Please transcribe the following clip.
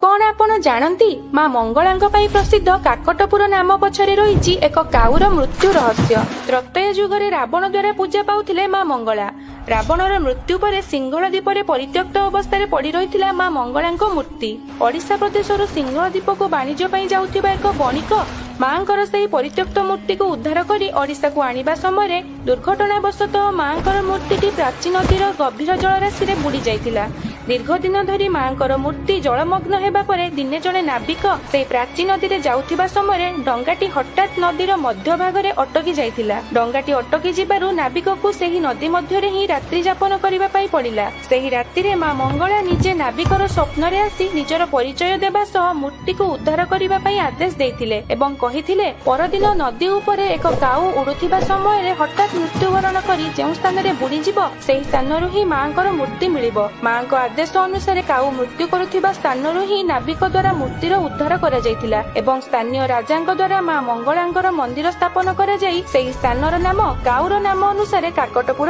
कौन आपण जानती मां मंगलांक पाई प्रसिद्ध काकटपुर नाम पछरे रही एक काऊर मृत्यु रहस्य। त्रैतय जुगरे रावण द्वारा पूजा पाउथिले मां मंगला। रावणर मृत्यु पर सिंहल द्वीप परित्यक्त अवस्था पड़ी रही मां मंगलांक मूर्ति। ओडिशा प्रदेशर सिंहल द्वीप को वाणिज्य पाई जाउथिबा एक बणिक मांकर से परित्यक्त मूर्ति को उद्धार करी ओडिशा को आनिबा समय दुर्घटनावशतः मांकर मूर्ति प्राची नदीर गभीर जलराशि बुड़ी जाइतिला। दीर्घ दिन धरी मांकर मूर्ति जलमग्न हेबा परे दिने जणे नाविक से प्राची नदी रे जाउथिबा समय डंगाटी हठात नदीर मध्य भागरे अटकी जाइतिला। डंगाटी अटकी जिबारु नाविक को सेही नदी मध्यरे ही रात्रि यापन करिबा पाई पड़िला। सेही राति रे मां मंगला निजे नाविकर स्वप्न रे आसी निजर परिचय देबा सह मूर्ति को उद्धार करिबा पाई आदेश देइथिले एवं कहिथिले परदिन नदी उपरे एक काऊ उडुथिबा समय रे हठात मृत्युवरण करी जेउ स्थान रे बुडी जिवो सेही स्थानरु ही मांकर मूर्ति मिलिबो। मांको आदेश अनुसार काऊ मृत्यु करुथिबा स्थानरु ही नाविक द्वारा मूर्तिर उद्धार करा जाइतिला एवं स्थानीय राजांक द्वारा मां मंगलांकर मंदिर स्थापन करा जाई सेही स्थानर नाम काऊर नाम अनुसार काकटपुर